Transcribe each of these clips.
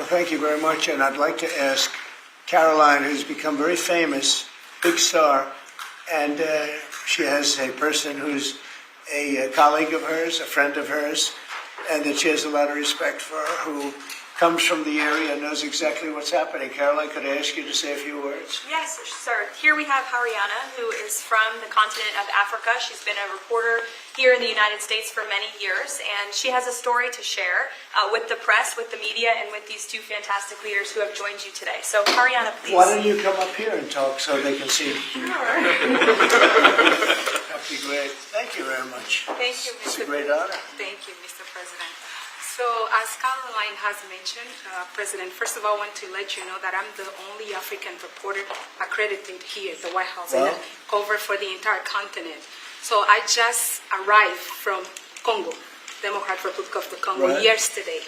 Well, thank you very much, and I'd like to ask Caroline, who's become very famous, big star, and she has a person who's a colleague of hers, a friend of hers, and that she has a lot of respect for, who comes from the area and knows exactly what's happening. Caroline, could I ask you to say a few words? Yes, sir. Here we have Haryana, who is from the continent of Africa. She's been a reporter here in the United States for many years, and she has a story to share with the press, with the media, and with these two fantastic leaders who have joined you today. So, Haryana, please. Why don't you come up here and talk so they can see? All right. That'd be great. Thank you very much. Thank you, It's a Mr. great honor. Thank you, Mr. President. So, as Caroline has mentioned, President, first of all, I want to let you know that I'm the only African reporter accredited here at the White House and cover for the entire continent. So, I just arrived from Congo, Democratic Republic of the Congo, yesterday.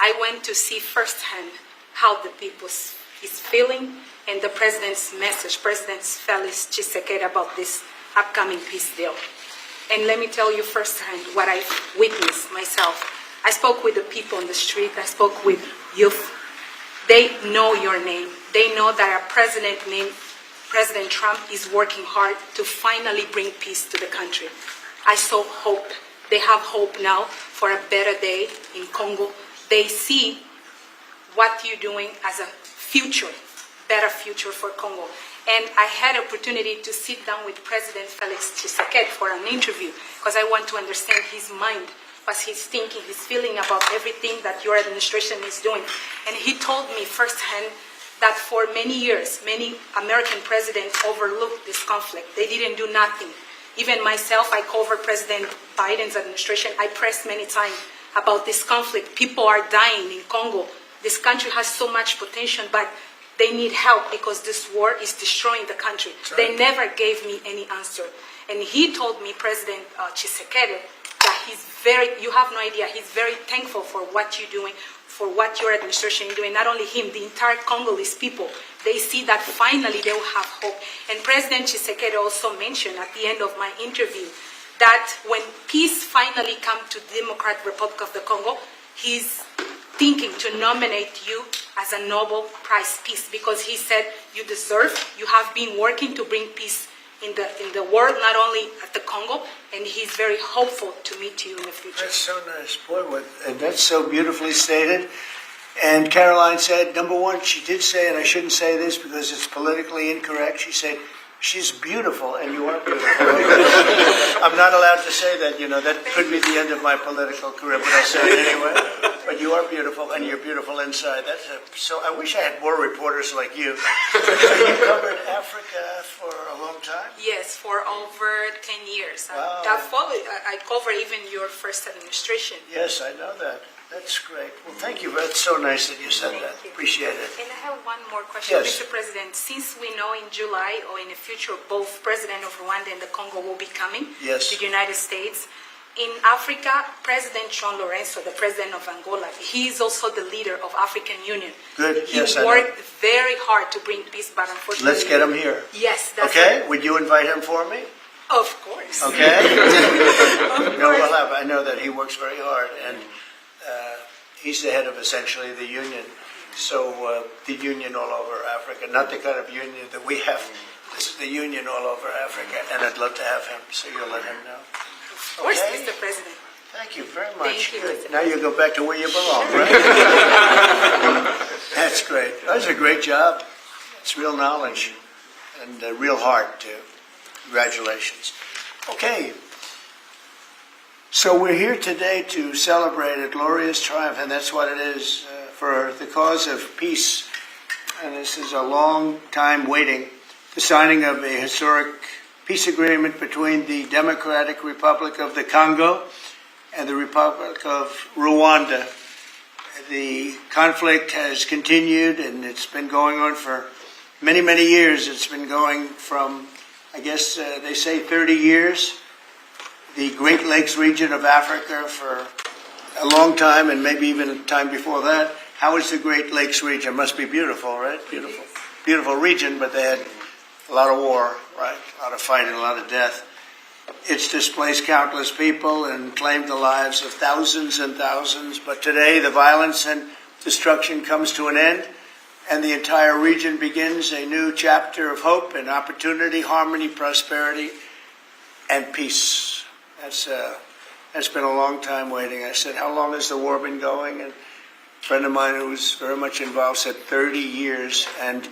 I went to see firsthand how the people is feeling and the President's message, President Felix Tshisekedi, about this upcoming peace deal. And let me tell you firsthand what I witnessed myself. I spoke with the people on the street. I spoke with youth. They know your name. They know that our president named President Trump is working hard to finally bring peace to the country. I saw hope. They have hope now for a better day in Congo. They see what you're doing as a future, better future for Congo. And I had opportunity to sit down with President Felix Tshisekedi for an interview because I want to understand his mind, what he's thinking, his feeling about everything that your administration is doing. And he told me firsthand that for many years, many American presidents overlooked this conflict. They didn't do nothing. Even myself, I covered President Biden's administration. I pressed many times about this conflict. People are dying in Congo. This country has so much potential, but they need help because this war is destroying the country. Right. They never gave me any answer. And he told me, President Tshisekedi, that you have no idea, he's very thankful for what you're doing, for what your administration is doing. Not only him, the entire Congolese people, they see that finally they will have hope. And President Tshisekedi also mentioned at the end of my interview that when peace finally comes to the Democratic Republic of the Congo, he's thinking to nominate you as a Nobel Prize Peace because he said you deserve, you have been working to bring peace in the world, not only at the Congo, and he's very hopeful to meet you in the future. That's so nice. Boy, that's so beautifully stated. And Caroline said, number one, she did say, and I shouldn't say this because it's politically incorrect, she said, she's beautiful, and you are beautiful. I'm not allowed to say that, that could be the end of my political career, but I'll say it anyway. But you are beautiful, and you're beautiful inside. So I wish I had more reporters like you. You covered Africa for a long time? Yes, for over 10 years. Wow. I covered even your first administration. Yes, I know that. That's great. Well, thank you. That's so nice that you said that. Appreciate it. And I have one more question, Yes. Mr. President. Since we know in July or in the future, both President of Rwanda and the Congo will be coming to the United States. In Africa, President John Lorenzo, the president of Angola, he is also the leader of African Union. Good. He Yes, I worked very hard to bring peace, but unfortunately... Let's get him here. Yes, that's okay? right. Would you invite him for me? Of course. Okay? Of No, course. I know that he works very hard, and he's the head of essentially the union. So the union all over Africa, not the kind of union that we have. This is the union all over Africa, and I'd love to have him, so you'll let him know. Of course, Okay? Mr. President. Thank you very much. Thank you, Good. Mr. Now you go back to where you belong, right? That's great. That's a great job. It's real knowledge and real heart, too. Congratulations. Okay. So we're here today to celebrate a glorious triumph, and that's what it is, for the cause of peace. And this is a long time waiting. The signing of a historic peace agreement between the Democratic Republic of the Congo and the Republic of Rwanda. The conflict has continued, and it's been going on for many, many years. It's been going from, I guess they say 30 years. The Great Lakes region of Africa for a long time, and maybe even a time before that. How is the Great Lakes region? Must be beautiful, right? Beautiful. Beautiful region, but they had a lot of war, right? A lot of fighting, a lot of death. It's displaced countless people and claimed the lives of thousands and thousands. But today, the violence and destruction comes to an end, and the entire region begins a new chapter of hope and opportunity, harmony, prosperity, and peace. That's been a long time waiting. I said, how long has the war been going? And a friend of mine who was very much involved said 30 years, and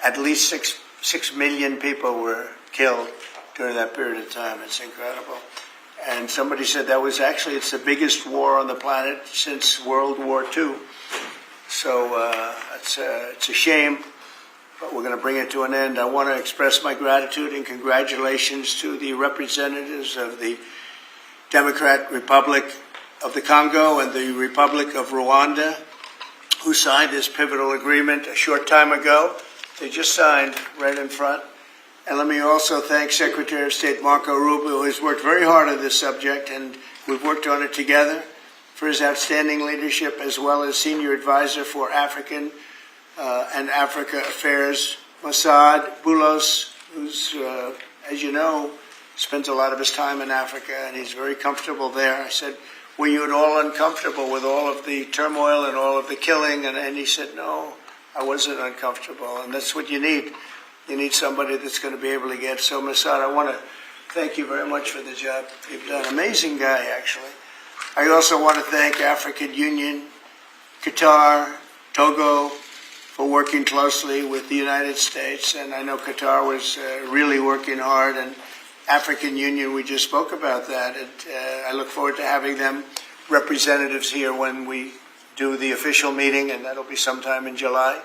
at least 6 million people were killed during that period of time. It's incredible. And somebody said that was actually, it's the biggest war on the planet since World War II. So it's a shame, but we're going to bring it to an end. I want to express my gratitude and congratulations to the representatives of the Democratic Republic of the Congo and the Republic of Rwanda, who signed this pivotal agreement a short time ago. They just signed right in front. And let me also thank Secretary of State Marco Rubio, who has worked very hard on this subject, and we've worked on it together, for his outstanding leadership, as well as Senior Advisor for African and Africa Affairs, Mossad Boulos, who's, as you know, spends a lot of his time in Africa, and he's very comfortable there. I said, were you at all uncomfortable with all of the turmoil and all of the killing? And he said, no, I wasn't uncomfortable, and that's what you need. You need somebody that's going to be able to get. So, Mossad, I want to thank you very much for the job you've done. Amazing guy, actually. I also want to thank African Union, Qatar, Togo, for working closely with the United States. And I know Qatar was really working hard. And African Union, we just spoke about that. And I look forward to having them representatives here when we do the official meeting, and that'll be sometime in July.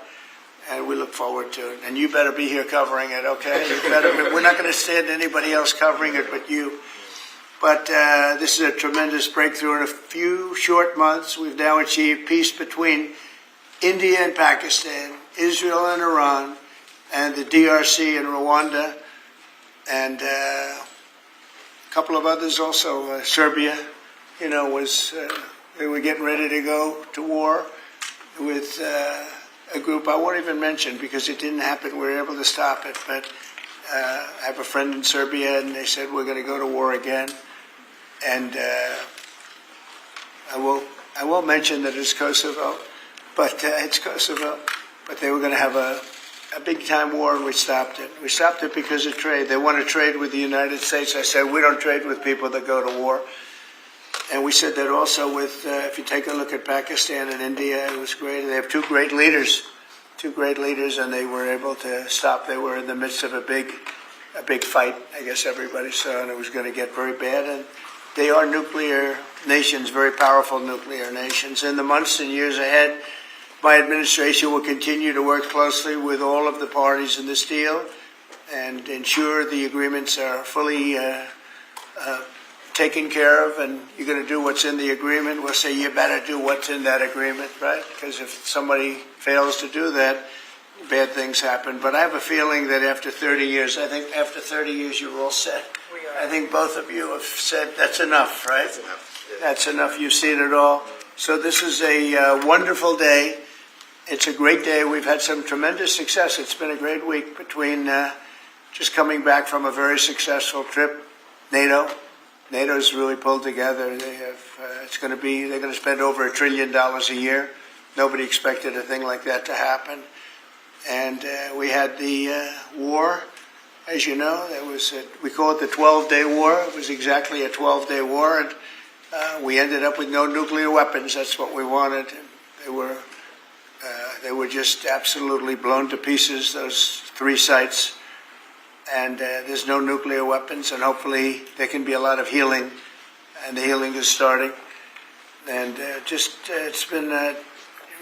And we look forward to it. And you better be here covering it, okay? You better. We're not going to stand anybody else covering it but you. But this is a tremendous breakthrough. In a few short months, we've now achieved peace between India and Pakistan, Israel and Iran, and the DRC and Rwanda, and a couple of others also. Serbia, they were getting ready to go to war with a group I won't even mention because it didn't happen. We were able to stop it. But I have a friend in Serbia, and they said we're going to go to war again. And I won't mention that it's Kosovo, but it's Kosovo. But they were going to have a big time war, and we stopped it. We stopped it because of trade. They want to trade with the United States. I said we don't trade with people that go to war. And we said that also with, if you take a look at Pakistan and India, it was great. They have two great leaders, and they were able to stop. They were in the midst of a big fight, I guess everybody saw, and it was going to get very bad. And they are nuclear nations, very powerful nuclear nations. In the months and years ahead, my administration will continue to work closely with all of the parties in this deal and ensure the agreements are fully taken care of, and you're going to do what's in the agreement. We'll say you better do what's in that agreement, right? Because if somebody fails to do that, bad things happen. But I have a feeling that after 30 years, I think after 30 years you're all set. I think both of you have said that's enough, right? That's enough. Yeah. That's enough. You've seen it all. So this is a wonderful day. It's a great day. We've had some tremendous success. It's been a great week between just coming back from a very successful trip. NATO's really pulled together. They have. They're going to spend over $1 trillion a year. Nobody expected a thing like that to happen. And we had the war, as you know. We call it the 12-day war. It was exactly a 12-day war, and we ended up with no nuclear weapons. That's what we wanted. They were just absolutely blown to pieces, those 3 sites. And there's no nuclear weapons, and hopefully there can be a lot of healing, and the healing is starting. And it's been a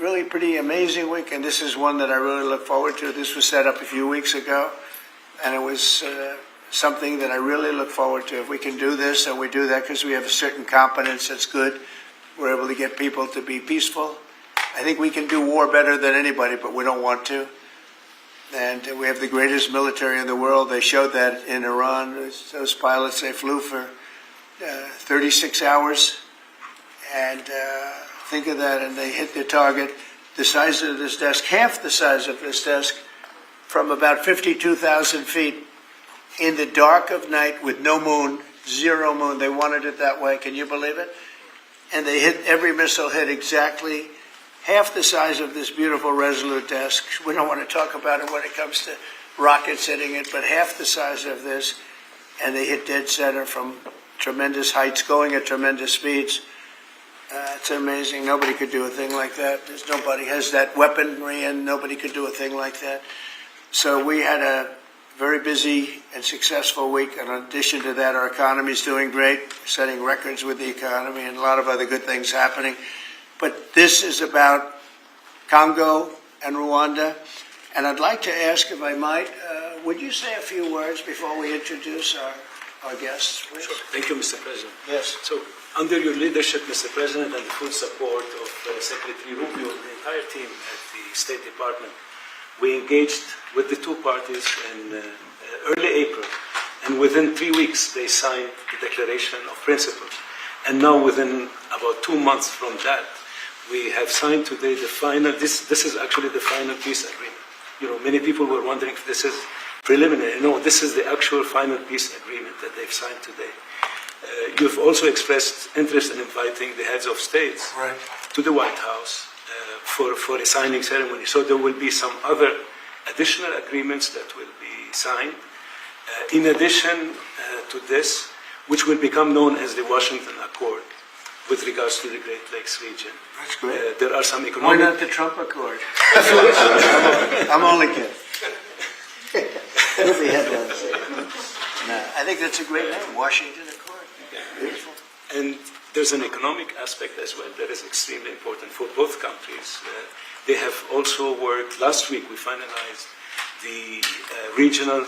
really pretty amazing week, and this is one that I really look forward to. This was set up a few weeks ago, and it was something that I really look forward to. If we can do this, and we do that because we have a certain competence that's good, we're able to get people to be peaceful. I think we can do war better than anybody, but we don't want to. And we have the greatest military in the world. They showed that in Iran. Those pilots, they flew for 36 hours. And think of that, and they hit their target. The size of this desk, half the size of this desk, from about 52,000 feet in the dark of night with no moon, 0 moon. They wanted it that way. Can you believe it? And they hit, every missile hit exactly half the size of this beautiful Resolute desk. We don't want to talk about it when it comes to rockets hitting it, but half the size of this, and they hit dead center from tremendous heights, going at tremendous speeds. It's amazing. Nobody could do a thing like that. Nobody has that weaponry, and nobody could do a thing like that. So we had a very busy and successful week. And in addition to that, our economy is doing great, setting records with the economy, and a lot of other good things happening. But this is about Congo and Rwanda. And I'd like to ask, if I might, would you say a few words before we introduce our guests, please? Sure. Thank you, Mr. President. Yes. So, under your leadership, Mr. President, and the full support of Secretary Rubio and the entire team at the State Department, we engaged with the two parties in early April. And within 3 weeks, they signed the Declaration of Principles. And now, within about 2 months from that, we have signed today the final, this is actually the final peace agreement. You know, many people were wondering if this is preliminary. No, this is the actual final peace agreement that they've signed today. You've also expressed interest in inviting the heads of states to the White House for a signing ceremony. So there will be some other additional agreements that will be signed. In addition to this, which will become known as the Washington Accord with regards to the Great Lakes region. That's great. There are some economic... Why not the Trump Accord? I'm only kidding. It'll be headlines. No, I think that's a great name, Washington Accord. Beautiful. And there's an economic aspect as well that is extremely important for both countries. They have also worked, last week we finalized the regional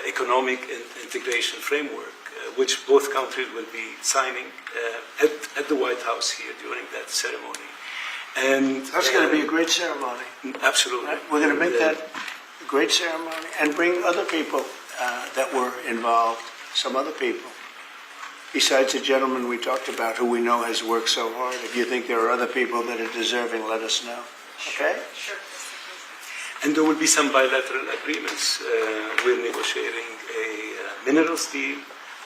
economic integration framework, which both countries will be signing at the White House here during that ceremony. And That's going to be a great ceremony. Absolutely. Right? We're going to make that a great ceremony and bring other people that were involved, some other people. Besides the gentleman we talked about, who we know has worked so hard. If you think there are other people that are deserving, let us know. Okay? Sure. And there will be some bilateral agreements. We're negotiating a minerals deal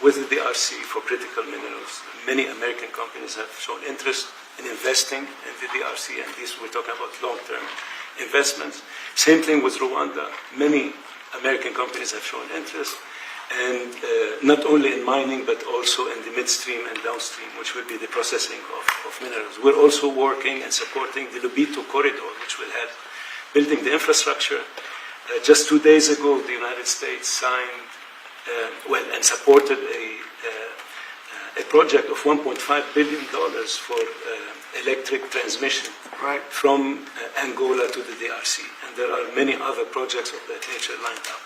with the DRC for critical minerals. Many American companies have shown interest in investing in the DRC, and these we're talking about long-term investments. Same thing with Rwanda. Many American companies have shown interest, and not only in mining, but also in the midstream and downstream, which will be the processing of minerals. We're also working and supporting the Lobito corridor, which will help building the infrastructure. Just 2 days ago, the United States signed, and supported a project of $1.5 billion for electric transmission from Angola to the DRC. And there are many other projects of that nature lined up.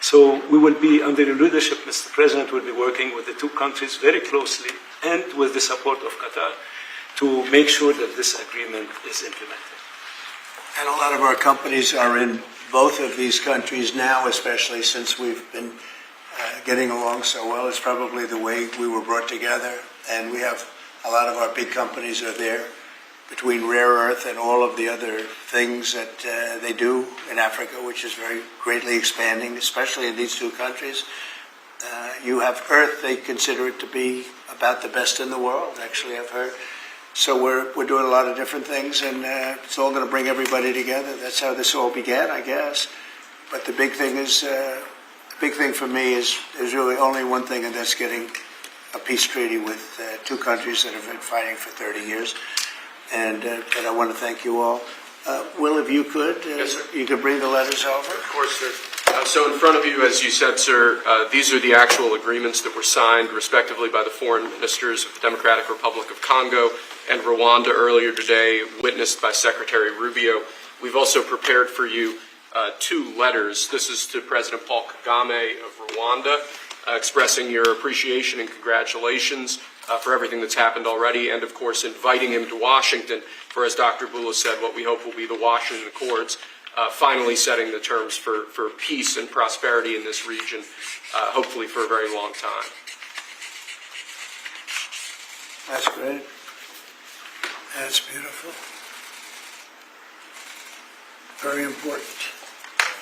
So we will be, under your leadership, Mr. President, will be working with the two countries very closely and with the support of Qatar to make sure that this agreement is implemented. And a lot of our companies are in both of these countries now, especially since we've been getting along so well. It's probably the way we were brought together. And we have a lot of our big companies are there, between rare earth and all of the other things that they do in Africa, which is very greatly expanding, especially in these two countries. You have earth, they consider it to be about the best in the world, actually, I've heard. So we're doing a lot of different things, and it's all going to bring everybody together. That's how this all began, I guess. But the big thing is, the big thing for me is really only one thing, and that's getting a peace treaty with two countries that have been fighting for 30 years. And I want to thank you all. Will, if you could, Yes, sir. you could bring the letters over. Of course, sir. So in front of you, as you said, sir, these are the actual agreements that were signed, respectively, by the foreign ministers of the Democratic Republic of Congo and Rwanda earlier today, witnessed by Secretary Rubio. We've also prepared for you two letters. This is to President Paul Kagame of Rwanda, expressing your appreciation and congratulations for everything that's happened already, and of course inviting him to Washington for, as Dr. Bula said, what we hope will be the Washington Accords, finally setting the terms for peace and prosperity in this region, hopefully for a very long time. That's great. That's beautiful. Very important.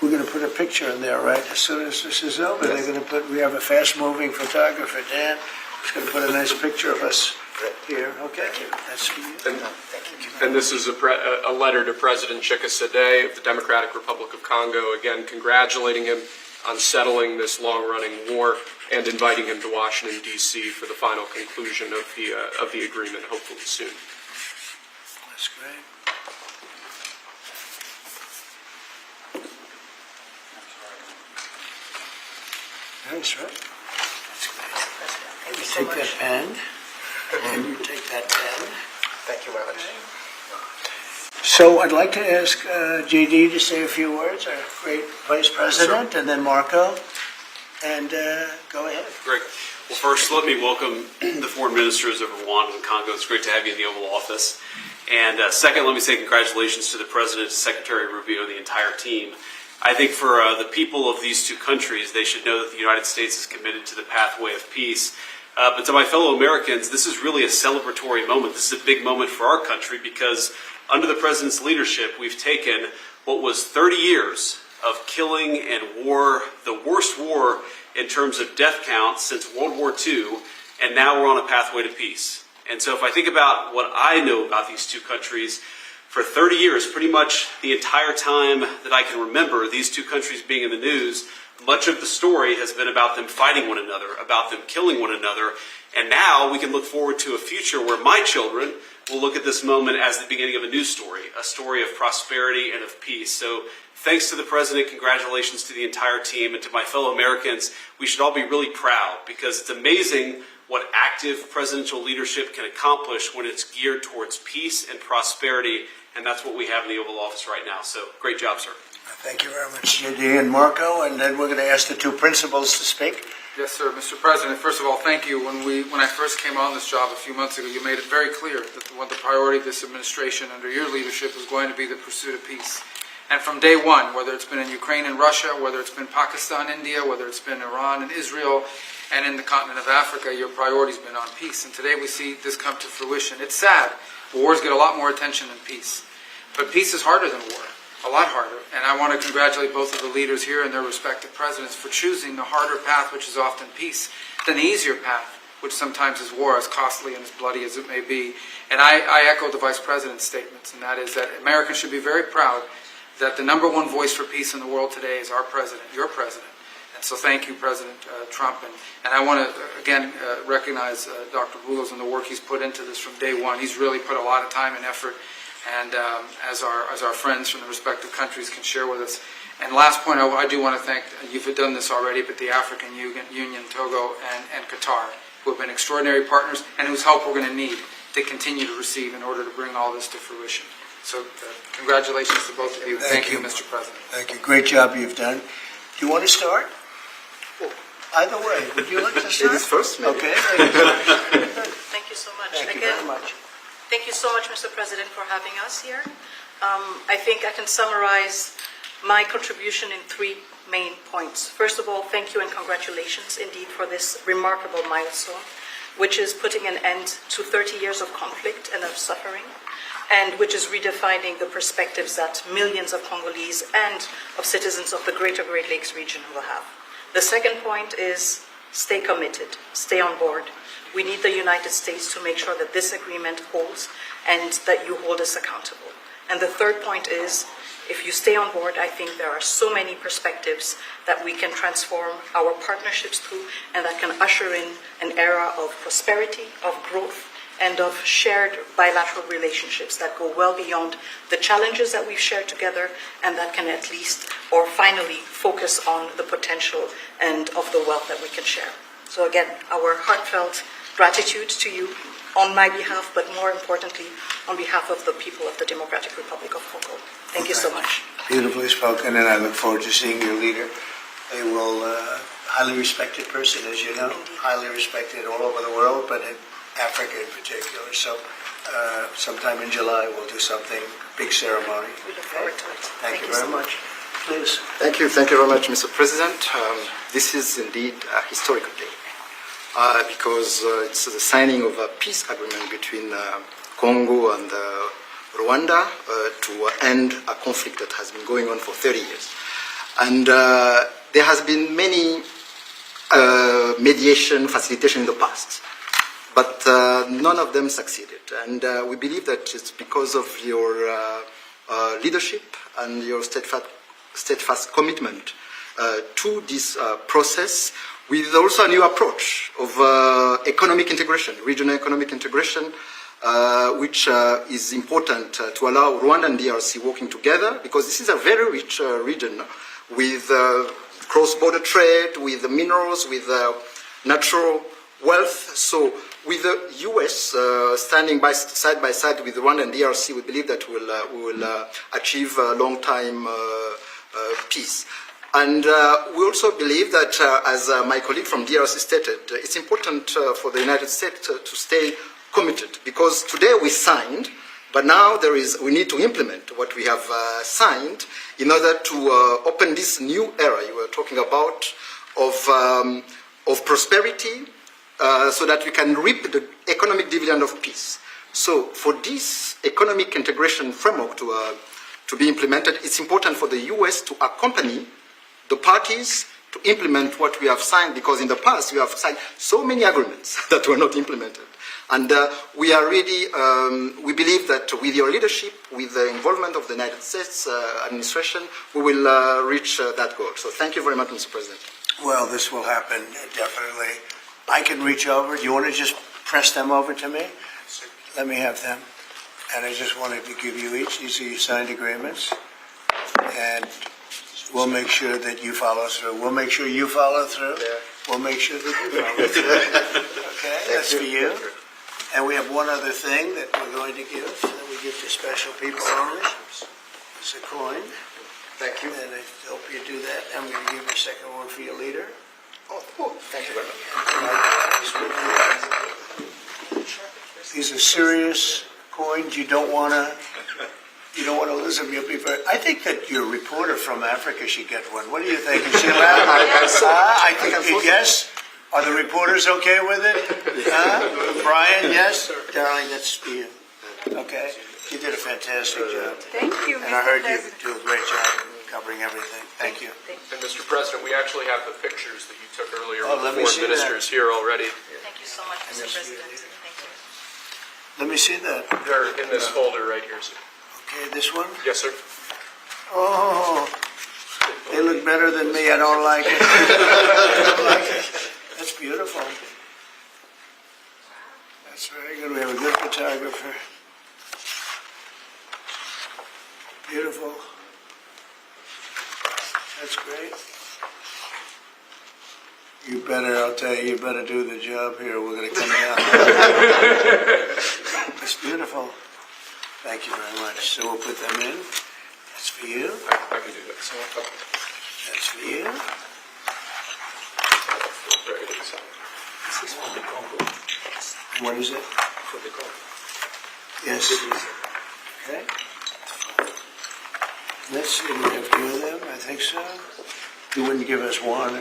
We're going to put a picture in there, right? As soon as this is over, they're going to put. We have a fast-moving photographer, Dan. Just going to put a nice picture of us here. Okay, that's for you. And this is a letter to President Chikisade of the Democratic Republic of Congo, again congratulating him on settling this long-running war and inviting him to Washington, D.C. for the final conclusion of the agreement, hopefully soon. That's great. Nice, right? That's great. You take that pen, and you take that pen. Thank you very much. So I'd like to ask JD to say a few words, our great Vice President, and then Marco, and go ahead. Great. Well, first, let me welcome the foreign ministers of Rwanda and Congo. It's great to have you in the Oval Office. And second, let me say congratulations to the President, Secretary Rubio, and the entire team. I think for the people of these two countries, they should know that the United States is committed to the pathway of peace. But to my fellow Americans, this is really a celebratory moment. This is a big moment for our country because under the President's leadership, we've taken what was 30 years of killing and war, the worst war in terms of death count since World War II, and now we're on a pathway to peace. And so if I think about what I know about these two countries, for 30 years, pretty much the entire time that I can remember these two countries being in the news, much of the story has been about them fighting one another, about them killing one another. And now we can look forward to a future where my children will look at this moment as the beginning of a new story, a story of prosperity and of peace. So thanks to the President, congratulations to the entire team, and to my fellow Americans. We should all be really proud because it's amazing what active presidential leadership can accomplish when it's geared towards peace and prosperity, and that's what we have in the Oval Office right now. So great job, sir. Thank you very much, JD and Marco, and then we're going to ask the two principals to speak. Yes, sir. Mr. President, first of all, thank you. When I first came on this job a few months ago, you made it very clear that the priority of this administration under your leadership is going to be the pursuit of peace. And from day one, whether it's been in Ukraine and Russia, whether it's been Pakistan, India, whether it's been Iran and Israel, and in the continent of Africa, your priority's been on peace. And today we see this come to fruition. It's sad. Wars get a lot more attention than peace. But peace is harder than war. A lot harder. And I want to congratulate both of the leaders here and their respective presidents for choosing the harder path, which is often peace, than the easier path, which sometimes is war, as costly and as bloody as it may be. And I echo the Vice President's statements, and that is that Americans should be very proud that the number one voice for peace in the world today is our President, your President. And so thank you, President Trump. And I want to, again, recognize Dr. Boulos and the work he's put into this from day one. He's really put a lot of time and effort, and as our friends from the respective countries can share with us. And last point, I do want to thank, you've done this already, but the African Union, Togo, and Qatar, who have been extraordinary partners and whose help we're going to need to continue to receive in order to bring all this to fruition. So congratulations to both of you. Thank you, Mr. President. Thank you. Great job you've done. Do you want to start? Either way. Would you like to start? Ladies first, maybe. Okay. Thank you so much. Thank you Again, very much. thank you so much, Mr. President, for having us here. I think I can summarize my contribution in 3 main points. First of all, thank you and congratulations indeed for this remarkable milestone, which is putting an end to 30 years of conflict and of suffering, and which is redefining the perspectives that millions of Congolese and of citizens of the greater Great Lakes region will have. The second point is stay committed, stay on board. We need the United States to make sure that this agreement holds and that you hold us accountable. And the third point is, if you stay on board, I think there are so many perspectives that we can transform our partnerships through and that can usher in an era of prosperity, of growth, and of shared bilateral relationships that go well beyond the challenges that we've shared together, and that can at least, or finally, focus on the potential and of the wealth that we can share. So again, our heartfelt gratitude to you on my behalf, but more importantly, on behalf of the people of the Democratic Republic of Congo. Thank you so much. Beautifully spoken, and I look forward to seeing your leader. They will, highly respected person, as you know, highly respected all over the world, but in Africa in particular. So sometime in July we'll do something, big ceremony. We look forward to it. Thank you very much. Please. Thank you very much, Mr. President. This is indeed a historical day because it's the signing of a peace agreement between Congo and Rwanda to end a conflict that has been going on for 30 years. And there has been many mediation, facilitation in the past. But none of them succeeded. And we believe that it's because of your leadership and your steadfast commitment to this process, with also a new approach of economic integration, regional economic integration, which is important to allow Rwanda and DRC working together, because this is a very rich region with cross-border trade, with minerals, with natural wealth. So with the U.S. Standing side by side with Rwanda and DRC, we believe that we will achieve a long-time peace. And we also believe that, as my colleague from DRC stated, it's important for the United States to stay committed, because today we signed, but now we need to implement what we have signed in order to open this new era you were talking about of prosperity, so that we can reap the economic dividend of peace. So for this economic integration framework to be implemented, it's important for the U.S. to accompany the parties to implement what we have signed, because in the past we have signed so many agreements that were not implemented. And we are really, we believe that with your leadership, with the involvement of the United States administration, we will reach that goal. So thank you very much, Mr. President. Well, this will happen, definitely. I can reach over. Do you want to just press them over to me? Let me have them. And I just wanted to give you each. These are your signed agreements. And we'll make sure that you follow through. We'll make sure you follow through. Yeah. We'll make sure that you follow through. Okay, that's for you. And we have one other thing that we're going to give, that we give to special people only. It's a coin. Thank you. And I hope you do that. I'm going to give you a second one for your leader. Oh, thank you very much. These are serious coins. You don't want to lose them. You'll be very. I think that your reporter from Africa should get one. What do you think? Is she around? I think. Yes. Are the reporters okay with it? Brian, yes? Darling, that's for you. Okay. You did a fantastic job. Thank you, And I heard you do a great job covering everything. Thank you. And Mr. President, we actually have the pictures that you took earlier Oh, with let the me see foreign ministers here already. Thank you so much, Mr. President. Thank you. Let me see that. They're in this folder right here, sir. Okay, this one? Yes, sir. Oh, they look better than me. I don't like it. I don't like it. That's beautiful. That's very good. We have a good photographer. Beautiful. That's great. You better, I'll tell you, you better do the job here. We're going to come down. It's beautiful. Thank you very much. So we'll put them in. That's for you. I can do that. That's for you. What is it? For the call. Yes. Okay. Let's see, we have two of them, I think so. You wouldn't give us one, you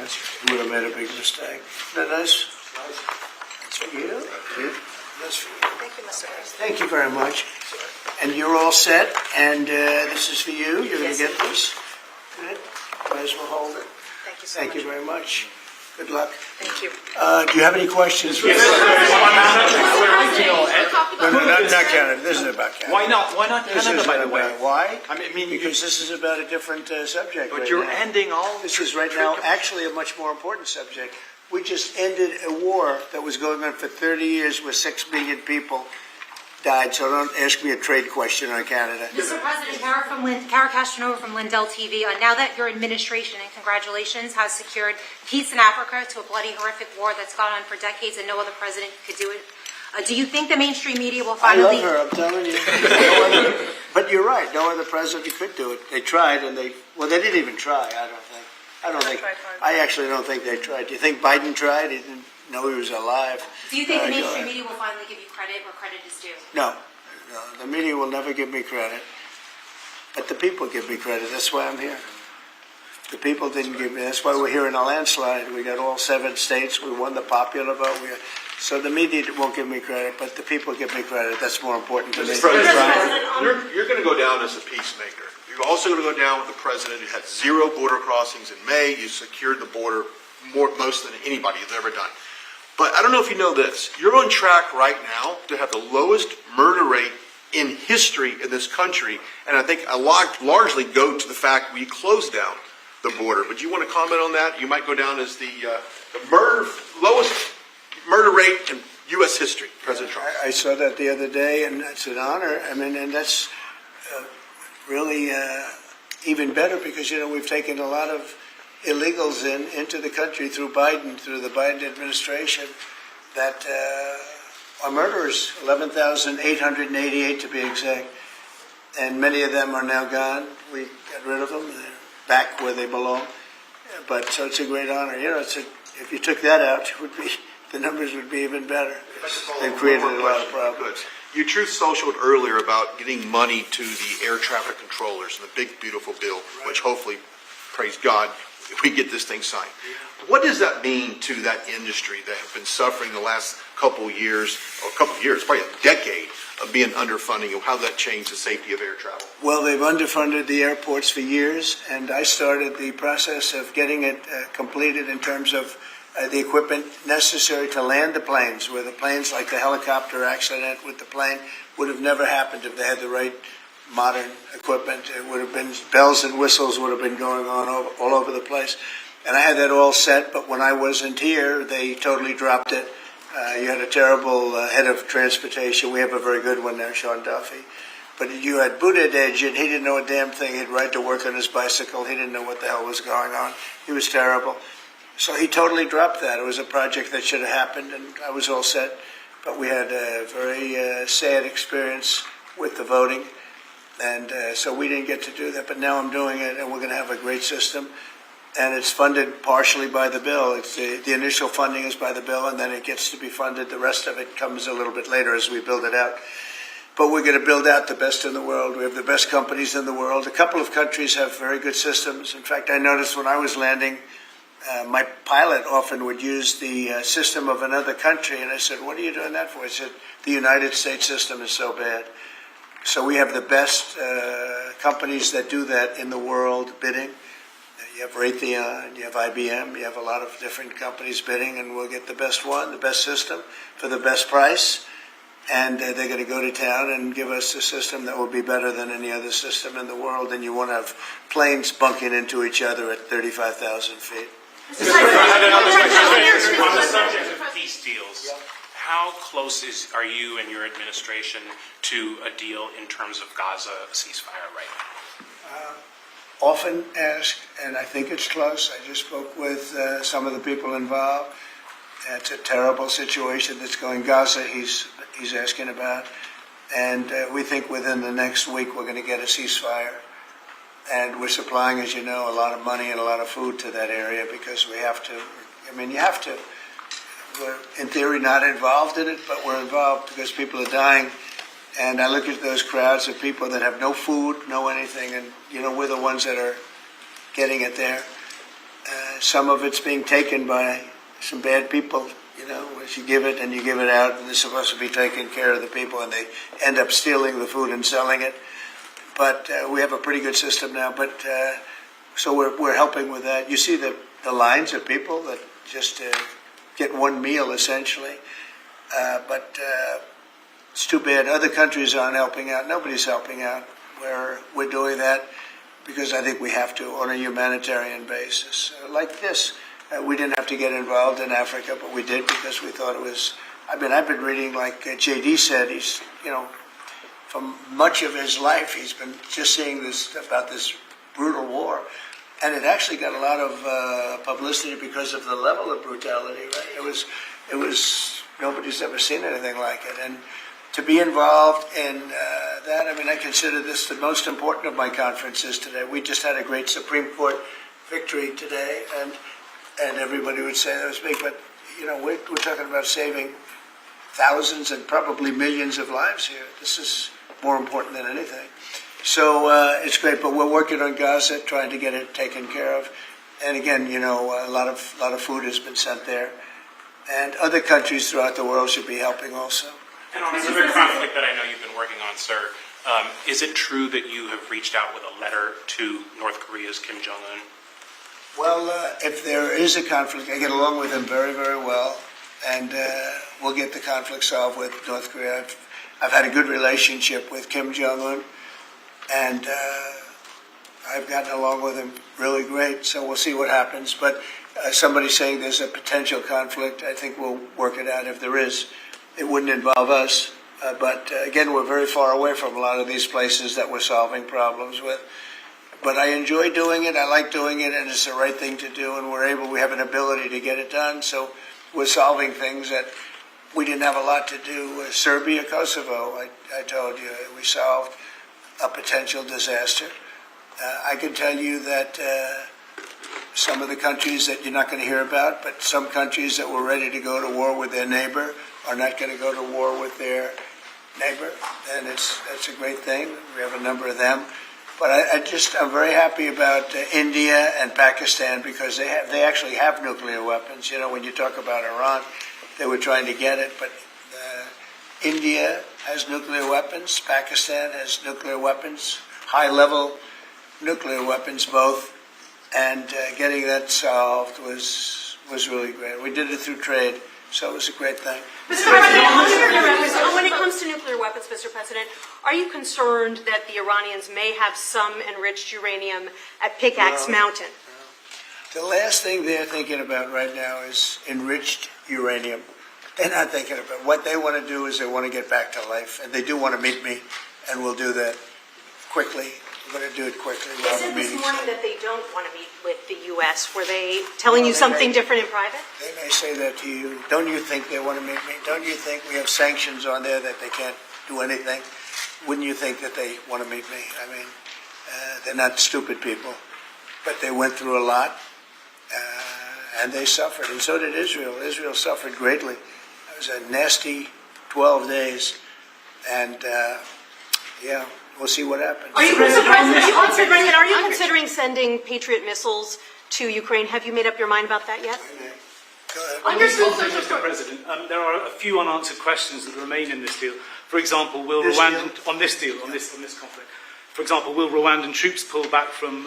would have made a big mistake. Isn't that nice? That's for you. That's for you. Thank you, Mr. President. Thank you very much. And you're all set, and this is for you. You're going to get this. Good. Might as well hold it. Thank you so Thank much. you very much. Good luck. Thank you. Do you have any questions? Yes. No, not Canada. This is about Canada. Why not? Why not This Canada, is by the way? about, why? I mean, Because this is about a different subject. but right you're now. ending all. This is right now actually a much more important subject. We just ended a war that was going on for 30 years where 6 million people died. So don't ask me a trade question on Canada. Mr. President, Kara Castanova from Lindell TV. Now that your administration, and congratulations, has secured peace in Africa to a bloody, horrific war that's gone on for decades and no other president could do it, do you think the mainstream media will I finally... love her, I'm telling you. But you're right, no other president could do it. They tried and they didn't even try, I don't think. I actually don't think they tried. Do you think Biden tried? He didn't know he was alive. Do you think the Go mainstream ahead. media will finally give you credit where credit is due? No, the media will never give me credit. But the people give me credit, that's why I'm here. The people didn't give me, that's why we're here in a landslide. We got all 7 states, we won the popular vote. So the media won't give me credit, but the people give me credit. That's more important to me. Mr. President, You're going to go down as a peacemaker. You're also going to go down with the president who had 0 border crossings in May. You secured the border most than anybody has ever done. But I don't know if you know this. You're on track right now to have the lowest murder rate in history in this country, and I think a lot largely go to the fact we closed down the border. But you want to comment on that? You might go down as the lowest murder rate in U.S. history, President Trump. I saw that the other day, and it's an honor. I mean, and that's really even better because, you know, we've taken a lot of illegals into the country through the Biden administration that are murderers, 11,888 to be exact. And many of them are now gone. We got rid of them. They're back where they belong. But so it's a great honor. You know, if you took that out, the numbers would be even better. They've created a lot of problems. You truth socialed earlier about getting money to the air traffic controllers and the big, beautiful bill, which hopefully, praise God, we get this thing signed. What does that mean to that industry that have been suffering the last couple of years, probably a decade of being underfunding, and how that changed the safety of air travel? Well, they've underfunded the airports for years, and I started the process of getting it completed in terms of the equipment necessary to land the planes, where the planes, like the helicopter accident with the plane, would have never happened if they had the right modern equipment. It would have been bells and whistles would have been going on all over the place. And I had that all set, but when I wasn't here, they totally dropped it. You had a terrible head of transportation. We have a very good one there, Sean Duffy. But you had Buttigieg, and he didn't know a damn thing. He'd ride to work on his bicycle. He didn't know what the hell was going on. He was terrible. So he totally dropped that. It was a project that should have happened, and I was all set. But we had a very sad experience with the voting, and so we didn't get to do that. But now I'm doing it, and we're going to have a great system. And it's funded partially by the bill. It's the initial funding is by the bill, and then it gets to be funded. The rest of it comes a little bit later as we build it out. But we're going to build out the best in the world. We have the best companies in the world. A couple of countries have very good systems. In fact, I noticed when I was landing, my pilot often would use the system of another country, and I said, "What are you doing that for?" He said, "The United States system is so bad." So we have the best companies that do that in the world bidding. You have Raytheon, you have IBM, you have a lot of different companies bidding, and we'll get the best one, the best system, for the best price. And they're going to go to town and give us a system that will be better than any other system in the world. And you won't have planes bunking into each other at 35,000 feet. On the subject of peace deals, how close are you and your administration to a deal in terms of Gaza ceasefire right now? Often asked, and I think it's close. I just spoke with some of the people involved. It's a terrible situation that's going Gaza. He's asking about, and we think within the next week we're going to get a ceasefire. And we're supplying, as you know, a lot of money and a lot of food to that area because we have to. I mean, you have to. We're in theory not involved in it, but we're involved because people are dying. And I look at those crowds of people that have no food, no anything, and, you know, we're the ones that are getting it there. Some of it's being taken by some bad people, you know, as you give it and you give it out, and they're supposed to be taking care of the people, and they end up stealing the food and selling it. But we have a pretty good system now, but so we're helping with that. You see the lines of people that just get one meal, essentially. But it's too bad. Other countries aren't helping out. Nobody's helping out. We're doing that because I think we have to on a humanitarian basis. Like this, we didn't have to get involved in Africa, but we did because we thought it was. I mean, I've been reading, like J.D. said, he's, you know, from much of his life, he's been just seeing this about this brutal war, and it actually got a lot of publicity because of the level of brutality. Right? It was nobody's ever seen anything like it, and to be involved in that, I mean, I consider this the most important of my conferences today. We just had a great Supreme Court victory today, and everybody would say that was big, but you know, we're talking about saving thousands and probably millions of lives here. This is more important than anything. So it's great, but we're working on Gaza, trying to get it taken care of. And again, you know, a lot of food has been sent there, and other countries throughout the world should be helping also. And on another conflict that I know you've been working on, sir, is it true that you have reached out with a letter to North Korea's Kim Jong-un? Well, if there is a conflict, I get along with them very, very well, and we'll get the conflict solved with North Korea. I've had a good relationship with Kim Jong-un, and I've gotten along with him really great, so we'll see what happens. But somebody saying there's a potential conflict, I think we'll work it out if there is. It wouldn't involve us, but again, we're very far away from a lot of these places that we're solving problems with. But I enjoy doing it, I like doing it, and it's the right thing to do, and we have an ability to get it done, so we're solving things that we didn't have a lot to do. Serbia, Kosovo, I told you, we solved a potential disaster. I can tell you that some of the countries that you're not going to hear about, but some countries that were ready to go to war with their neighbor are not going to go to war with their neighbor, and that's a great thing. We have a number of them. But I'm very happy about India and Pakistan because they actually have nuclear weapons. You know, when you talk about Iran, they were trying to get it, but India has nuclear weapons. Pakistan has nuclear weapons, high-level nuclear weapons both, and getting that solved was really great. We did it through trade, so it was a great thing. Mr. President, when it comes to nuclear weapons, Mr. President, are you concerned that the Iranians may have some enriched uranium at Pickaxe Mountain? The last thing they're thinking about right now is enriched uranium. They're not thinking about what they want to do is they want to get back to life, and they do want to meet me, and we'll do that quickly. We're going to do it quickly. They said this morning that they don't want to meet with the U.S. Were they telling you something different in private? They may say that to you. Don't you think they want to meet me? Don't you think we have sanctions on there that they can't do anything? Wouldn't you think that they want to meet me? I mean, they're not stupid people, but they went through a lot, and they suffered, and so did Israel. Israel suffered greatly. It was a nasty 12 days, and we'll see what happens. Are you considering sending Patriot missiles to Ukraine? Have you made up your mind about that yet? Mr. President, there are a few unanswered questions that remain in this deal. For example, will Rwandan on this conflict? For example, will Rwandan troops pull back from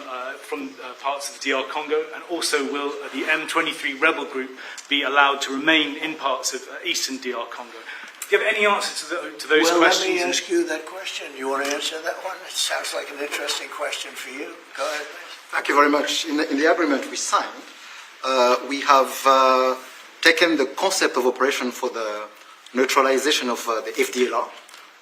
parts of the DR Congo, and also will the M23 rebel group be allowed to remain in parts of eastern DR Congo? Do you have any answer to those questions? Well, let me ask you that question. You want to answer that one? It sounds like an interesting question for you. Go ahead, please. Thank you very much. In the agreement we signed, we have taken the concept of operation for the neutralization of the FDLR,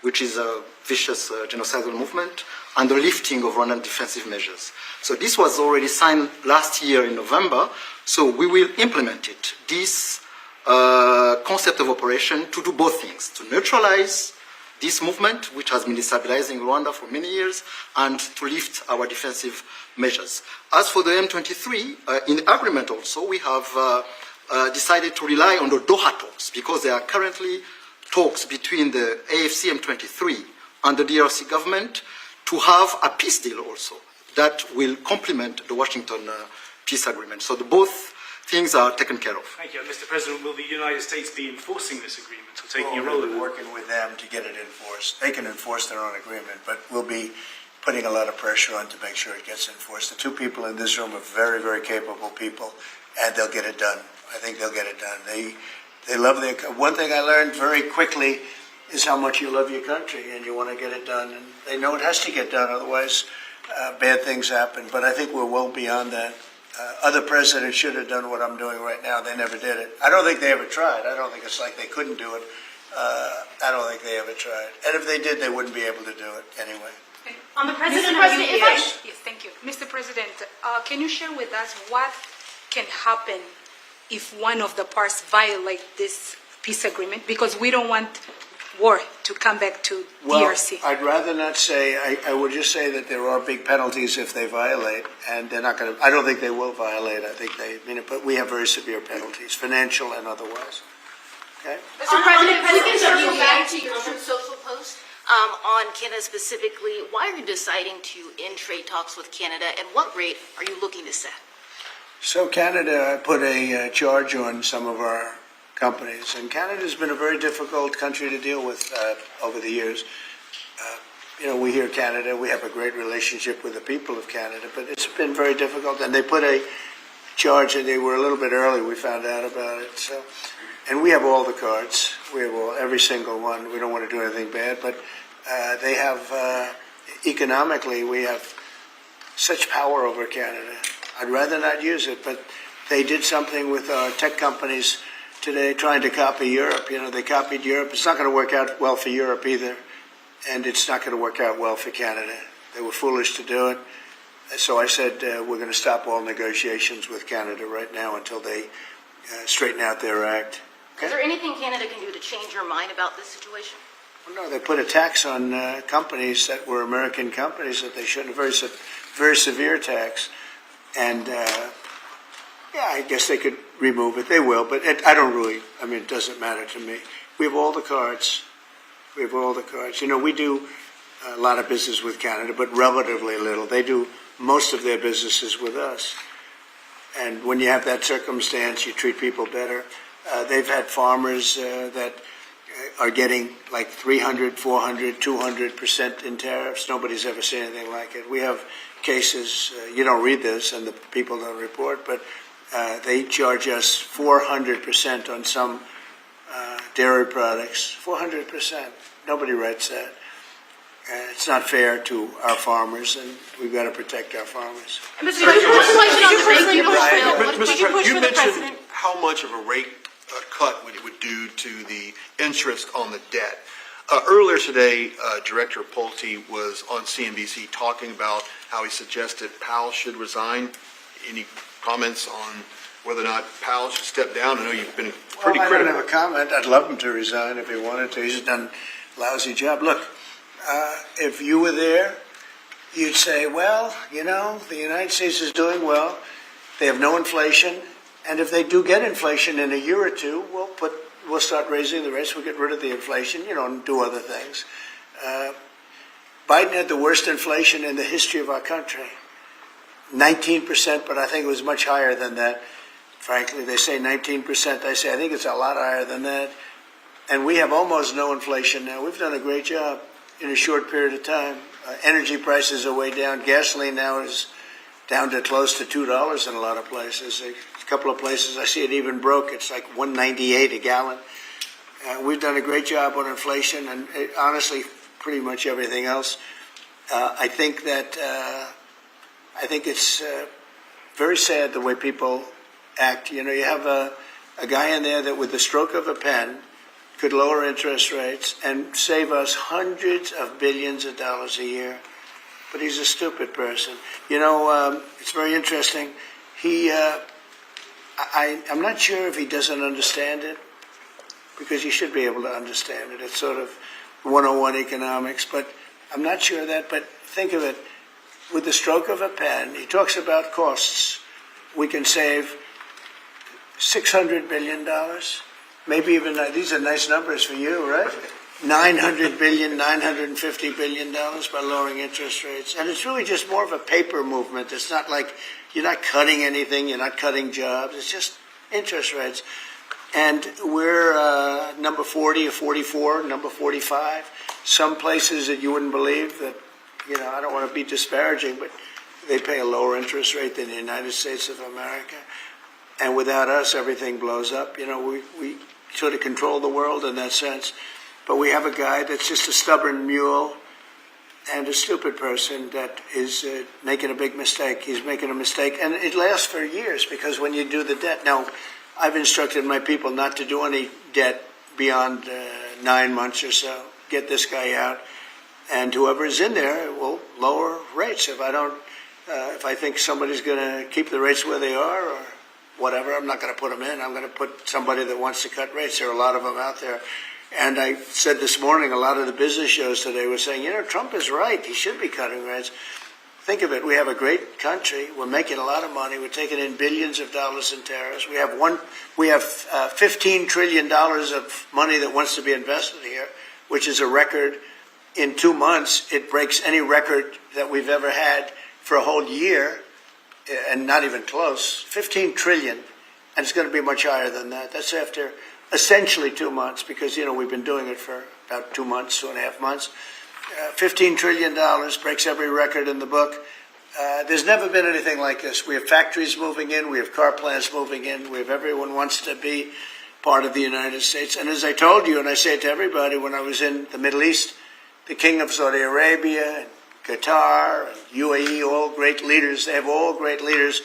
which is a vicious genocidal movement, and the lifting of Rwandan defensive measures. So this was already signed last year in November, so we will implement it. This concept of operation to do both things, to neutralize this movement, which has been destabilizing Rwanda for many years, and to lift our defensive measures. As for the M23, in the agreement also, we have decided to rely on the Doha talks, because there are currently talks between the AFC M23 and the DRC government to have a peace deal also that will complement the Washington peace agreement. So both things are taken care of. Thank you. Mr. President, will the United States be enforcing this agreement or taking a role in it? Working with them to get it enforced. They can enforce their own agreement, but we'll be putting a lot of pressure on to make sure it gets enforced. The two people in this room are very, very capable people, and they'll get it done. I think they'll get it done. They love their. One thing I learned very quickly is how much you love your country, and you want to get it done. And they know it has to get done, otherwise bad things happen. But I think we're well beyond that. Other presidents should have done what I'm doing right now. They never did it. I don't think they ever tried. I don't think it's like they couldn't do it. I don't think they ever tried. And if they did, they wouldn't be able to do it anyway. On the President, Yes, thank you. Mr. President, can you share with us what can happen if one of the parts violate this peace agreement? Because we don't want war to come back to DRC. I'd rather not say. I would just say that there are big penalties if they violate, and they're not going to. I don't think they will violate. I think they mean it, but we have very severe penalties, financial and otherwise. Okay. Mr. President, we can circle back to your social post on Canada specifically. Why are you deciding to end trade talks with Canada, and what rate are you looking to set? So Canada put a charge on some of our companies, and Canada's been a very difficult country to deal with over the years. We hear Canada, we have a great relationship with the people of Canada, but it's been very difficult, and they put a charge, and they were a little bit early. We found out about it. So, and we have all the cards. We have every single one. We don't want to do anything bad, but they have economically. We have such power over Canada. I'd rather not use it, but they did something with our tech companies today, trying to copy Europe. You know, they copied Europe. It's not going to work out well for Europe either, and it's not going to work out well for Canada. They were foolish to do it. So I said we're going to stop all negotiations with Canada right now until they straighten out their act. Okay? Is there anything Canada can do to change your mind about this situation? Well, no, they put a tax on companies that were American companies that they shouldn't. Very severe tax, and yeah, I guess they could remove it. They will, but I don't really. I mean, it doesn't matter to me. We have all the cards. We have all the cards. You know, we do a lot of business with Canada, but relatively little. They do most of their businesses with us. And when you have that circumstance, you treat people better. They've had farmers that are getting like 300, 400, 200% in tariffs. Nobody's ever seen anything like it. We have cases, you don't read this and the people don't report, but they charge us 400% on some dairy products. 400%. Nobody writes that. It's not fair to our farmers, and we've got to protect our farmers. Mr. President, you mentioned how much of a rate cut it would do to the interest on the debt. Earlier today, Director Pulte was on CNBC talking about how he suggested Powell should resign. Any comments on whether or not Powell should step down? I know you've been pretty critical. I don't have a comment. I'd love him to resign if he wanted to. He's done a lousy job. Look, if you were there, you'd say, well, you know, the United States is doing well. They have no inflation. And if they do get inflation in a year or two, we'll start raising the rates. We'll get rid of the inflation, you know, and do other things. Biden had the worst inflation in the history of our country. 19%, but I think it was much higher than that. Frankly, they say 19%. I think it's a lot higher than that. And we have almost no inflation now. We've done a great job in a short period of time. Energy prices are way down. Gasoline now is down to close to $2 in a lot of places. A couple of places I see it even broke. It's like $1.98 a gallon. We've done a great job on inflation and honestly, pretty much everything else. I think it's very sad the way people act. You know, you have a guy in there that with the stroke of a pen could lower interest rates and save us hundreds of billions of dollars a year. But he's a stupid person. You know, it's very interesting. I'm not sure if he doesn't understand it, because he should be able to understand it. It's sort of 101 economics, but I'm not sure of that. But think of it, with the stroke of a pen, he talks about costs. We can save $600 billion, maybe even, these are nice numbers for you, right? $900 billion, $950 billion by lowering interest rates. And it's really just more of a paper movement. It's not like you're not cutting anything, you're not cutting jobs. It's just interest rates. And we're number 40 or 44, number 45. Some places that you wouldn't believe that, you know, I don't want to be disparaging, but they pay a lower interest rate than the United States of America. And without us, everything blows up. You know, we sort of control the world in that sense. But we have a guy that's just a stubborn mule and a stupid person that is making a big mistake. He's making a mistake. And it lasts for years, because when you do the debt. Now, I've instructed my people not to do any debt beyond 9 months or so. Get this guy out. And whoever is in there will lower rates. If I think somebody's going to keep the rates where they are or whatever, I'm not going to put them in. I'm going to put somebody that wants to cut rates. There are a lot of them out there. And I said this morning, a lot of the business shows today were saying, you know, Trump is right. He should be cutting rates. Think of it. We have a great country. We're making a lot of money. We're taking in billions of dollars in tariffs. We have $15 trillion of money that wants to be invested here, which is a record. In 2 months, it breaks any record that we've ever had for a whole year, and not even close. 15 trillion, and it's going to be much higher than that. That's after essentially 2 months, because, you know, we've been doing it for about 2 months, 2.5 months. $15 trillion breaks every record in the book. There's never been anything like this. We have factories moving in. We have car plants moving in. We have everyone wants to be part of the United States. And as I told you, and I say it to everybody, when I was in the Middle East, the King of Saudi Arabia and Qatar and UAE, all great leaders. They have all great leaders.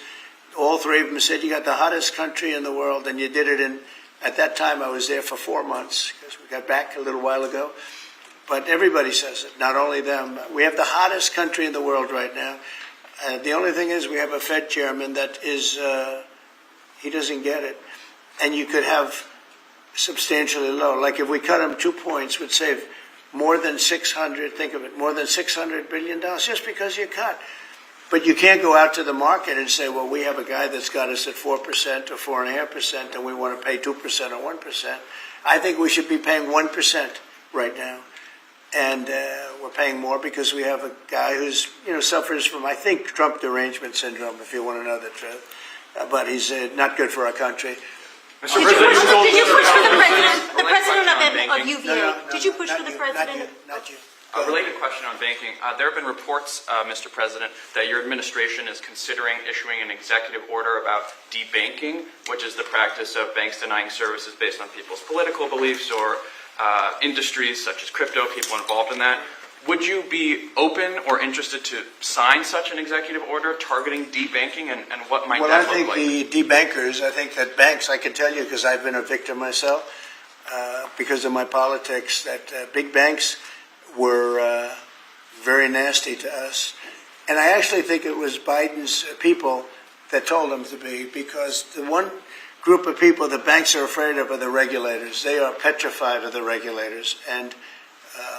All three of them said, you got the hottest country in the world, and you did it in, at that time I was there for 4 months, because we got back a little while ago. But everybody says it, not only them. We have the hottest country in the world right now. The only thing is we have a Fed chairman that is, he doesn't get it. And you could have substantially low. Like if we cut him 2 points, would save more than 600, think of it, more than $600 billion just because you cut. But you can't go out to the market and say, well, we have a guy that's got us at 4% or 4.5% and we want to pay 2% or 1%. I think we should be paying 1% right now. And we're paying more because we have a guy who's, suffers from, I think, Trump derangement syndrome, if you want to know the truth. But he's not good for our country. Did you push for the president? The president of UVA. No, Did you push for the president? Not you. A related question on banking. There have been reports, Mr. President, that your administration is considering issuing an executive order about debanking, which is the practice of banks denying services based on people's political beliefs or industries such as crypto, people involved in that. Would you be open or interested to sign such an executive order targeting debanking, and what might that look like? Well, I think the debankers, I think that banks, I can tell you because I've been a victim myself, because of my politics, that big banks were very nasty to us. And I actually think it was Biden's people that told them to be, because the one group of people the banks are afraid of are the regulators. They are petrified of the regulators. And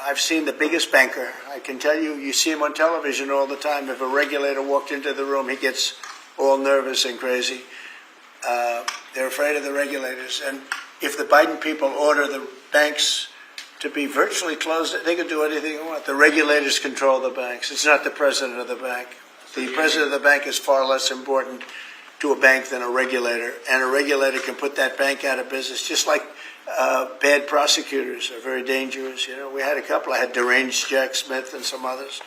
I've seen the biggest banker. I can tell you, you see him on television all the time. If a regulator walked into the room, he gets all nervous and crazy. They're afraid of the regulators. And if the Biden people order the banks to be virtually closed, they can do anything they want. The regulators control the banks. It's not the president of the bank. The president of the bank is far less important to a bank than a regulator. And a regulator can put that bank out of business, just like bad prosecutors are very dangerous. We had a couple. I had deranged Jack Smith and some others.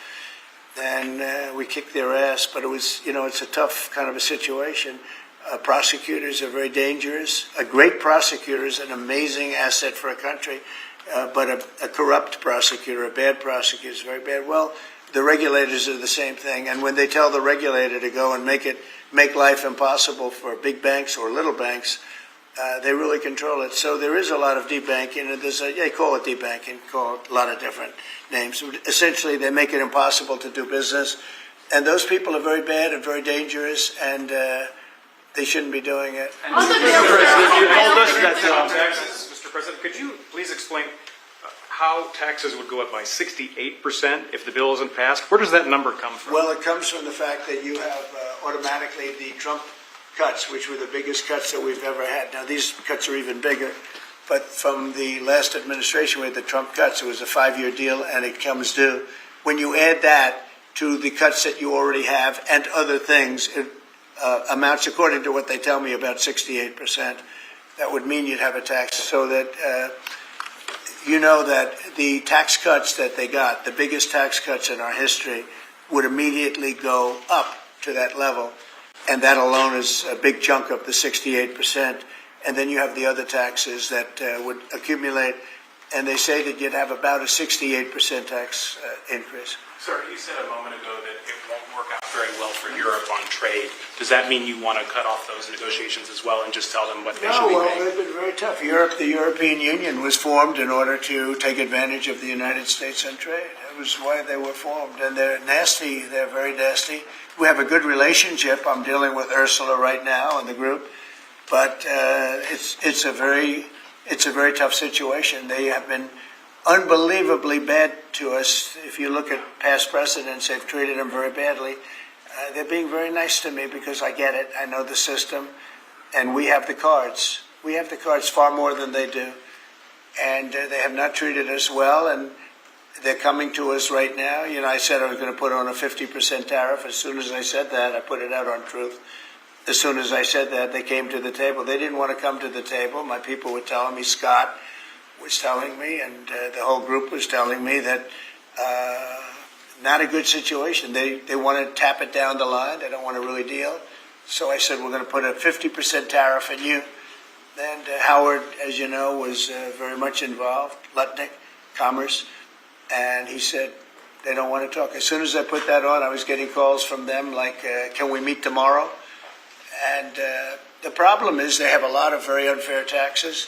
And we kicked their ass. But it was, it's a tough kind of a situation. Prosecutors are very dangerous. A great prosecutor is an amazing asset for a country. But a corrupt prosecutor, a bad prosecutor is very bad. Well, the regulators are the same thing. And when they tell the regulator to go and make life impossible for big banks or little banks, they really control it. So there is a lot of debanking, and they call it debanking, call it a lot of different names. Essentially, they make it impossible to do business. And those people are very bad and very dangerous, and they shouldn't be doing it. Mr. President, could you please explain how taxes would go up by 68% if the bill isn't passed? Where does that number come from? Well, it comes from the fact that you have automatically the Trump cuts, which were the biggest cuts that we've ever had. Now, these cuts are even bigger. But from the last administration, we had the Trump cuts. It was a 5-year deal, and it comes due. When you add that to the cuts that you already have and other things, it amounts, according to what they tell me, about 68%. That would mean you'd have a tax. So that that the tax cuts that they got, the biggest tax cuts in our history, would immediately go up to that level. And that alone is a big chunk of the 68%. And then you have the other taxes that would accumulate. And they say that you'd have about a 68% tax increase. Sir, you said a moment ago that it won't work out very well for Europe on trade. Does that mean you want to cut off those negotiations as well and just tell them what they should be paying? They've been very tough. The European Union was formed in order to take advantage of the United States on trade. That was why they were formed. And they're nasty. They're very nasty. We have a good relationship. I'm dealing with Ursula right now and the group. But it's a very tough situation. They have been unbelievably bad to us. If you look at past precedents, they've treated them very badly. They're being very nice to me because I get it. I know the system, and we have the cards. We have the cards far more than they do, and they have not treated us well, and they're coming to us right now. I said I was going to put on a 50% tariff. As soon as I said that, I put it out on Truth. As soon as I said that, they came to the table. They didn't want to come to the table. My people were telling me, Scott was telling me, and the whole group was telling me that not a good situation. They want to tap it down the line. They don't want to really deal. So I said, we're going to put a 50% tariff on you. And Howard, as you know, was very much involved, Lutnick, Commerce, and he said they don't want to talk. As soon as I put that on, I was getting calls from them like, can we meet tomorrow? And the problem is they have a lot of very unfair taxes.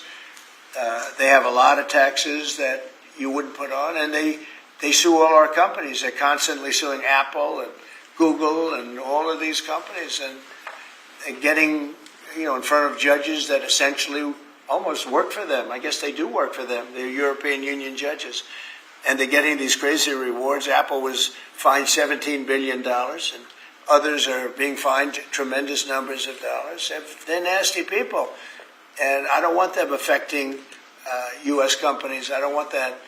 They have a lot of taxes that you wouldn't put on, and they sue all our companies. They're constantly suing Apple and Google and all of these companies, and getting in front of judges that essentially almost work for them. I guess they do work for them. They're European Union judges. And they're getting these crazy rewards. Apple was fined $17 billion, and others are being fined tremendous numbers of dollars. They're nasty people. And I don't want them affecting U.S. companies. I don't want that.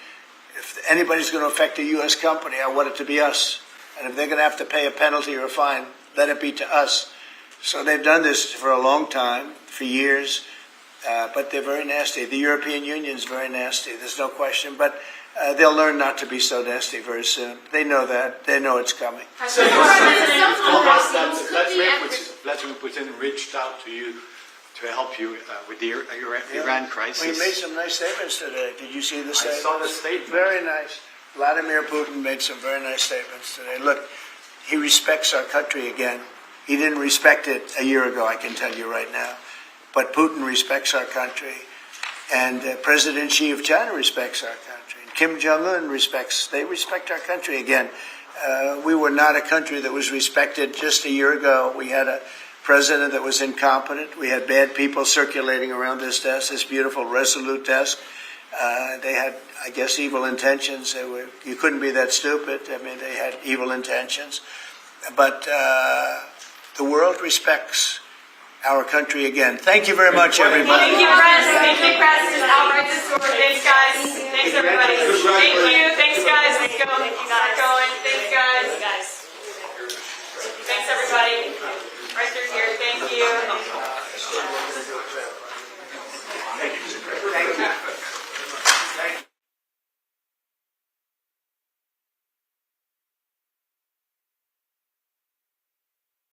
If anybody's going to affect a U.S. company, I want it to be us. And if they're going to have to pay a penalty or a fine, let it be to us. So they've done this for a long time, for years, but they're very nasty. The European Union is very nasty, there's no question, but they'll learn not to be so nasty very soon. They know that. They know it's coming. Vladimir Putin reached out to you to help you with the Iran crisis. Well, he made some nice statements today. Did you see the statement? I saw the statement. Very nice. Vladimir Putin made some very nice statements today. Look, he respects our country again. He didn't respect it a year ago, I can tell you right now. But Putin respects our country. And President Xi of China respects our country. And Kim Jong-un they respect our country again. We were not a country that was respected just a year ago. We had a president that was incompetent. We had bad people circulating around this desk, this beautiful, resolute desk. They had, I guess, evil intentions. You couldn't be that stupid. I mean, they had evil intentions. But the world respects our country again. Thank you very much, everybody. Thank you, Press. Thank you, Press. Thanks, guys. Thanks, everybody. Thank you. Thanks, guys. Let's go. Thank you, guys.